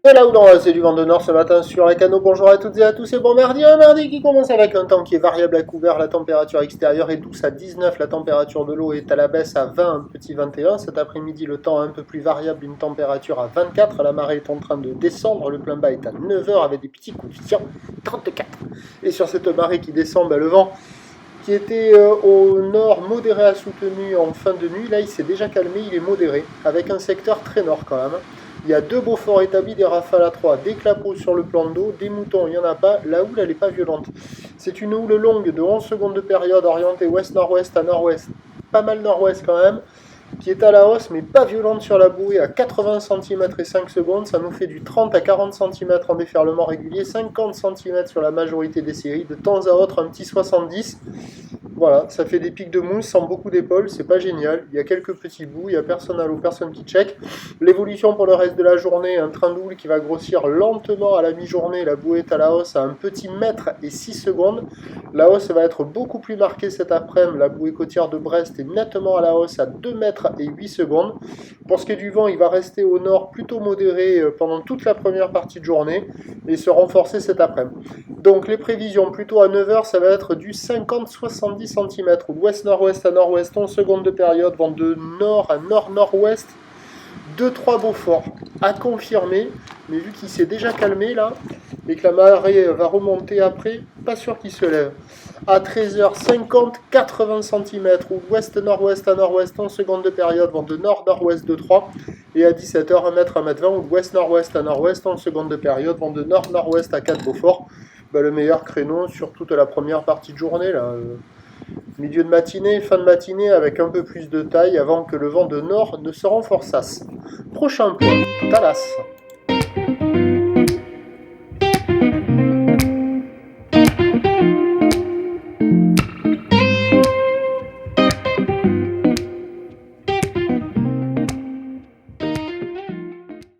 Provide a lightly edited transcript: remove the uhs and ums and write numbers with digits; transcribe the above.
Et là où l'on c'est du vent de nord ce matin sur les canaux. Bonjour à toutes et à tous et bon mardi. Un mardi qui commence avec un temps qui est variable à couvert. La température extérieure est douce à 19. La température de l'eau est à la baisse à 20, un petit 21. Cet après-midi, le temps est un peu plus variable. Une température à 24. La marée est en train de descendre. Le plein bas est à 9h avec des petits coups de vent 34. Et sur cette marée qui descend, le vent qui était au nord modéré à soutenu en fin de nuit, là il s'est déjà calmé, il est modéré, avec un secteur très nord quand même. Il y a deux beaux forts établis, des rafales à 3, des clapots sur le plan d'eau, des moutons, il n'y en a pas, la houle elle n'est pas violente. C'est une houle longue de 11 secondes de période orientée ouest-nord-ouest à nord-ouest, pas mal nord-ouest quand même, qui est à la hausse mais pas violente sur la bouée à 80 cm et 5 secondes, ça nous fait du 30 à 40 cm en déferlement régulier, 50 cm sur la majorité des séries, de temps à autre un petit 70. Voilà, ça fait des pics de mousse sans beaucoup d'épaules, c'est pas génial. Il y a quelques petits bouts, il y a personne à l'eau, personne qui check. L'évolution pour le reste de la journée, un train d'houle qui va grossir lentement à la mi-journée. La bouée est à la hausse à un petit mètre et 6 secondes. La hausse va être beaucoup plus marquée cet après-midi. La bouée côtière de Brest est nettement à la hausse à 2 mètres et 8 secondes. Pour ce qui est du vent, il va rester au nord plutôt modéré pendant toute la première partie de journée et se renforcer cet après-midi. Donc les prévisions, plutôt à 9h, ça va être du 50-70 cm, ou d'ouest-nord-ouest à nord-ouest, 11 secondes de période, vent de nord à nord-nord-ouest, 2-3 beaux forts à confirmer, mais vu qu'il s'est déjà calmé là, et que la marée va remonter après, pas sûr qu'il se lève. À 13h50, 80 cm, ou ouest-nord-ouest à nord-ouest, 11 secondes de période, vent de nord-nord-ouest de 3, et à 17h, 1 mètre, 1 m 20, ou ouest-nord-ouest à nord-ouest, 11 secondes de période, vent de nord-nord-ouest à 4 Beaufort. Le meilleur créneau sur toute la première partie de journée, là, milieu de matinée, fin de matinée, avec un peu plus de taille avant que le vent de nord ne se renforçasse. Prochain point, Talas.